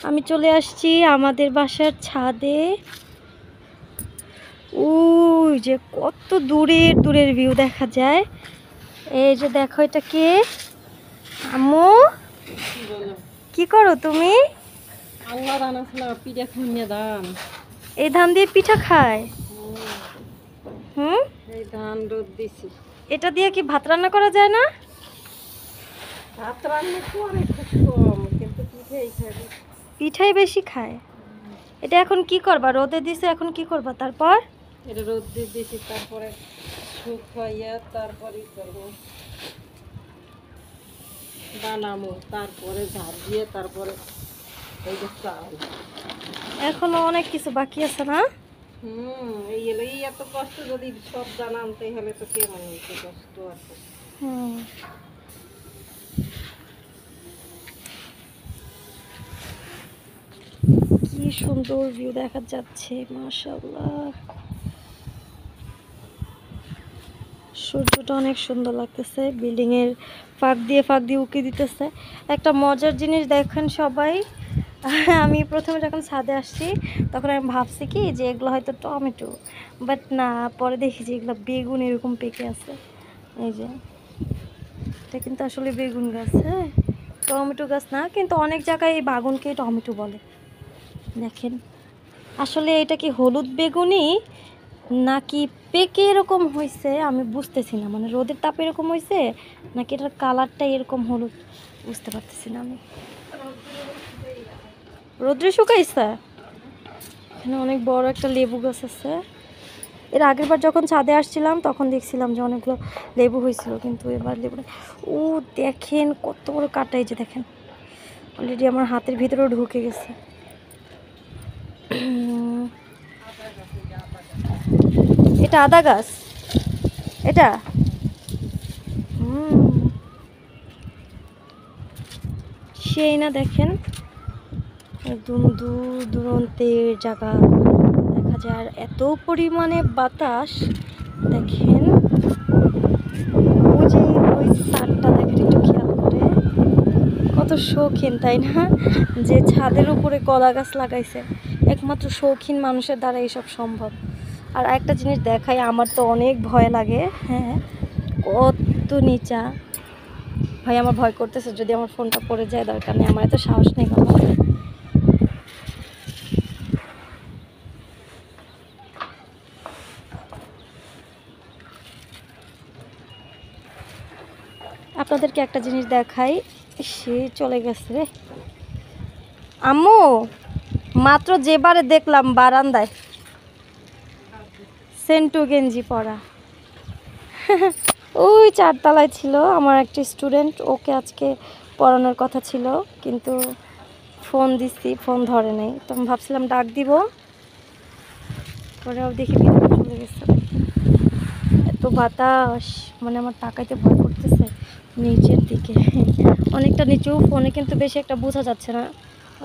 আমি চলে আসছি আমাদের বাসার ছাদে। ওই যে কত দূরের দূরের ভিউ দেখা যায়। এই যে দেখো, এটা কে? আম্মু, কি করো তুমি? এই ধান দিয়ে পিঠা খায়? হুম, এই ধান রোদ দিছি। এটা দিয়ে কি ভাত রান্না করা যায় না? ভাত রান্না করে খুব কম, কিন্তু পিঠেই খাবে। পিঠাই বেশি খায়। এটা এখন কি করবা? রোদে দিছে, এখন কি করবা তারপর? এটা রোদ দিয়ে দিছি, তারপরে শুকাইয়া তারপরে করবো, বানামো, তারপরে ঝাড় দিয়ে তারপরে এই যে চাল। এখনো অনেক কিছু বাকি আছে না? এই হলো, এই এত কষ্ট যদি সব দানা আনতে হলে তো কেমন হইতে কষ্ট আছে। হুম, কি সুন্দর ভিউ দেখা যাচ্ছে, মাশাআল্লাহ। সূর্যটা অনেক সুন্দর লাগতেছে, বিল্ডিং এর ফাঁক দিয়ে উকি দিতেছে। একটা মজার জিনিস দেখেন সবাই, আমি প্রথমে যখন ছাদে আসছি তখন আমি ভাবছি কি যে এগুলো হয়তো টমেটো, বাট না, পরে দেখি যে এগুলো বেগুন এরকম পেকে আছে। এই যে এটা কিন্তু আসলে বেগুন গাছ, হ্যাঁ, টমেটো গাছ না। কিন্তু অনেক জায়গায় এই বাগুনকে টমেটো বলে। দেখেন, আসলে এটা কি হলুদ বেগুনি নাকি পেকে এরকম হয়েছে আমি বুঝতেছি না। মানে রোদের তাপ এরকম হয়েছে নাকি এটার কালারটা এরকম হলুদ, বুঝতে পারতেছি না আমি। রোদ্রে শুকাইছে। এখানে অনেক বড় একটা লেবু গাছ আছে। এর আগের বার যখন ছাদে আসছিলাম তখন দেখছিলাম যে অনেকগুলো লেবু হয়েছিল, কিন্তু এবার লেবু নেই। ও দেখেন কত বড় কাটা, এই যে দেখেন, অলরেডি আমার হাতের ভিতরেও ঢুকে গেছে। এটা আদা গাছ, এটা সেই না, দেখেন একদম দূর দূরান্তের জায়গা দেখা যায়, আর এত পরিমাণে বাতাস। দেখেন ওই যে ওই সারটা দেখেন, একটু খেয়াল করে, কত শৌখিন তাই না, যে ছাদের উপরে কলা গাছ লাগাইছে। একমাত্র শৌখিন মানুষের দ্বারা এইসব সম্ভব। আর একটা জিনিস দেখাই, আমার তো অনেক ভয় লাগে, হ্যাঁ, কত নিচা। ভাই আমার ভয় করতেছে, যদি আমার ফোনটা পড়ে যায়, দরকার নেই, আমার এত সাহস নেই কোনো। আপনাদেরকে একটা জিনিস দেখাই, সে চলে গেছে রে। আম্মু, মাত্র যেবারে দেখলাম বারান্দায় সেন্টু গেঞ্জি পরা, ওই 4 তলায় ছিল আমার একটা স্টুডেন্ট, ওকে আজকে পড়ানোর কথা ছিল, কিন্তু ফোন দিচ্ছি, ফোন ধরে নাই, তো আমি ভাবছিলাম ডাক দিব, পরেও দেখি ভিতরে চলে গেছে। এত বাতাস, মানে আমার তাকাইতে ভয় করতেছে নিচের দিকে, অনেকটা নিচু। ফোনে কিন্তু বেশি একটা বোঝা যাচ্ছে না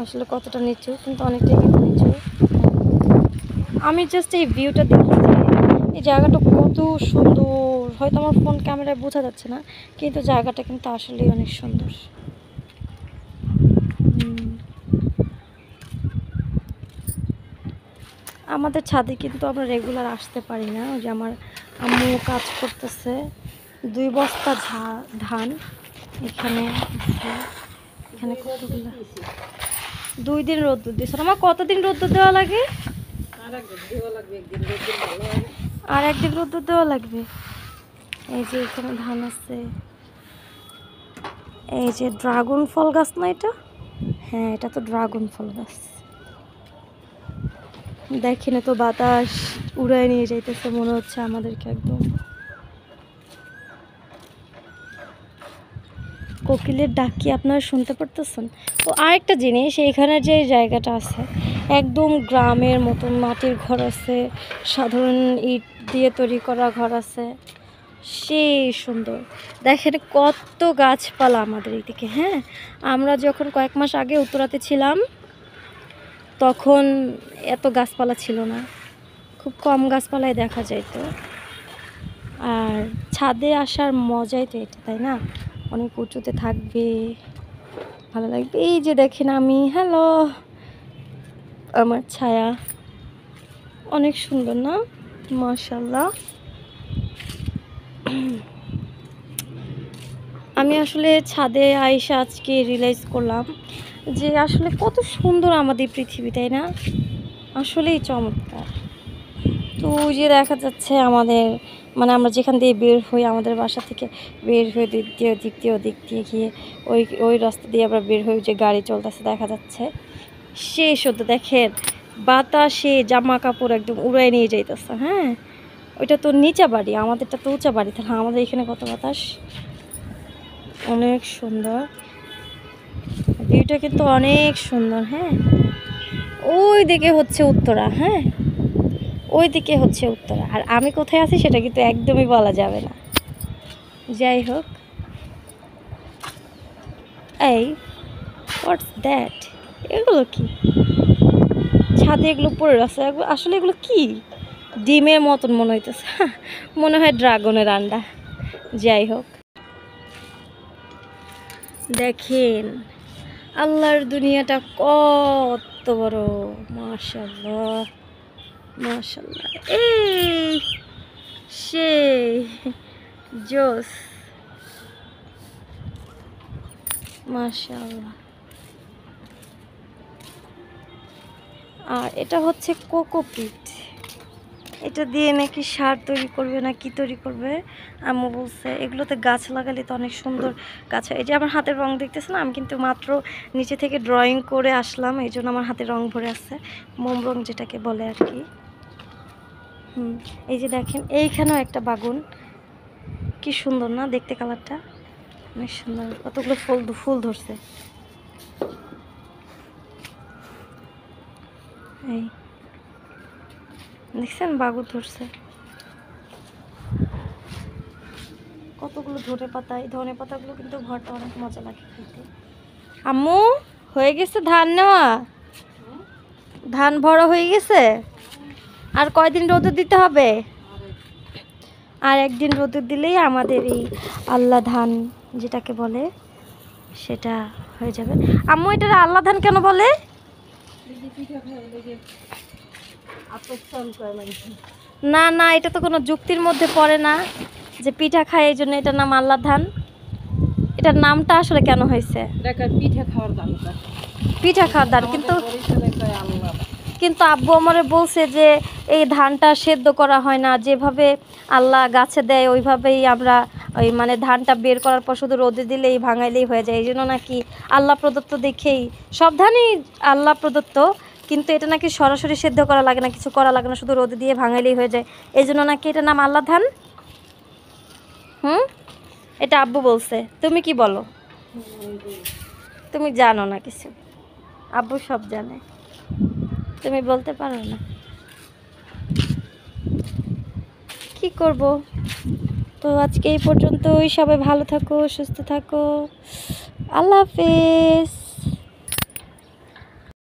আসলে কতটা নিচু, কিন্তু অনেকটাই কিন্তু নিচু। আমি জাস্ট এই ভিউটা দেখি যে এই জায়গাটা কত সুন্দর। হয়তো আমার ফোন ক্যামেরায় বোঝা যাচ্ছে না, কিন্তু জায়গাটা কিন্তু আসলেই অনেক সুন্দর। আমাদের ছাদে কিন্তু আমরা রেগুলার আসতে পারি না, ওই যে আমার আম্মু কাজ করতেছে, 2 বস্তা ধান এখানে আছে। এখানে কতগুলো, 2 দিন রোদ্দুর দিয়েছে। আমার কতদিন রোদ্দুর দেওয়া লাগে? আর একদিন রোদ্দুর দেওয়া লাগবে। এই যে এখানে ধান আছে, এই যে ড্রাগন ফল গাছ না এটা? হ্যাঁ, এটা তো ড্রাগন ফল গাছ। দেখি না তো, বাতাস উড়ায় নিয়ে যাইতেছে মনে হচ্ছে আমাদেরকে একদম। কোকিলের ডাক কি আপনারা শুনতে পারতেছেন? ও আরেকটা জিনিস, এইখানে যে জায়গাটা আছে একদম গ্রামের মতন, মাটির ঘর আছে, সাধারণ ইট দিয়ে তৈরি করা ঘর আছে, সেই সুন্দর। দেখেন কত গাছপালা আমাদের এইদিকে। হ্যাঁ, আমরা যখন কয়েক মাস আগে উত্তরাতে ছিলাম তখন এত গাছপালা ছিল না, খুব কম গাছপালাই দেখা যাইতো। আর ছাদে আসার মজাই তো এটা, তাই না? অনেক উঁচুতে থাকবে, ভালো লাগবে। এই যে দেখেন আমি, হ্যালো, আমার ছায়া অনেক সুন্দর না, মাশাআল্লাহ। আমি আসলে ছাদে আইসা আজকে রিয়েলাইজ করলাম যে আসলে কত সুন্দর আমাদের পৃথিবী, তাই না? আসলেই চমৎকার। তো ওই যে দেখা যাচ্ছে আমাদের, মানে আমরা যেখান দিয়ে বের হই, আমাদের বাসা থেকে বের হয়ে দিক দিয়ে গিয়ে ওই ওই রাস্তা দিয়ে আমরা বের হই, যে গাড়ি চলতেছে দেখা যাচ্ছে। শেষ হতে দেখেন বাতাসে জামা কাপড় একদম উড়াই নিয়ে যাইতেছে। হ্যাঁ, ওইটা তো নিচা বাড়ি, আমাদেরটা তো উঁচা বাড়ি, তাহলে আমাদের এখানে কত বাতাস, অনেক সুন্দর ভিউটা, কিন্তু অনেক সুন্দর। হ্যাঁ, ওই দিকে হচ্ছে উত্তরা। হ্যাঁ, ওই দিকে হচ্ছে উত্তরা, আর আমি কোথায় আছি সেটা কিন্তু একদমই বলা যাবে না। যাই হোক, এই হোয়াটস দ্যাট, এগুলো কি ছাদে এগুলো পড়ে আছে? আসলে এগুলো কি ডিমের মতন মনে হইতেছে, মনে হয় ড্রাগনের আন্ডা। যাই হোক, দেখেন আল্লাহর দুনিয়াটা কত বড়, মাশাআল্লাহ মাশাআল্লাহ। এই সেই জোস, মাশাআল্লাহ। আর এটা হচ্ছে কোকোপিট, এটা দিয়ে নাকি সার তৈরি করবে না কি তৈরি করবে আম্মু বলছে। এগুলোতে গাছ লাগালে তো অনেক সুন্দর গাছ হয়। এই যে আমার হাতের রং দেখতেছে না, আমি কিন্তু মাত্র নিচে থেকে ড্রয়িং করে আসলাম, এই জন্য আমার হাতে রং ভরে আছে, মোম রং যেটাকে বলে আর কি। এই যে দেখেন এইখানেও একটা বাগুন, কি সুন্দর না দেখতে, কালারটা অনেক সুন্দর, কতগুলো ফুল ধরছে। এই দেখছেন বাগুন ধরছে, কতগুলো ধনে পাতা। এই ধনে পাতাগুলো কিন্তু ঘরটা অনেক মজা লাগে খেতে। আম্মু, হয়ে গেছে ধান নেওয়া? ধান ভরা হয়ে গেছে? আর কয়দিন রোদ দিতে হবে? আর একদিন রোদ দিলেই আমাদের এই আল্লাহ ধান যেটাকে বলে সেটা হয়ে যাবে। আম্মু, এটা আল্লাহ ধান কেন বলে? না না, এটা তো কোনো যুক্তির মধ্যে পড়ে না যে পিঠা খায় এই জন্য এটার নাম আল্লাহ ধান। এটার নামটা আসলে কেন হয়েছে? পিঠা খাওয়ার দাম, পিঠা খাওয়ার ধান, কিন্তু কিন্তু আব্বু আমারে বলছে যে এই ধানটা সেদ্ধ করা হয় না, যেভাবে আল্লাহ গাছে দেয় ওইভাবেই আমরা ওই মানে ধানটা বের করার পর শুধু রোদে দিলেই ভাঙাইলেই হয়ে যায়, এই জন্য নাকি আল্লাহ প্রদত্ত দেখেই সব ধানই আল্লাহ প্রদত্ত, কিন্তু এটা নাকি সরাসরি সেদ্ধ করা লাগে না, কিছু করা লাগে না, শুধু রোদে দিয়ে ভাঙাইলেই হয়ে যায়, এই জন্য নাকি এটার নাম আল্লাহ ধান। এটা আব্বু বলছে, তুমি কি বলো? তুমি জানো না কিছু, আব্বু সব জানে, তুমি বলতে পারো না, কি করব। তো আজকে এই পর্যন্তই, সবাই ভালো থাকো, সুস্থ থাকো, আল্লাহ হাফেজ।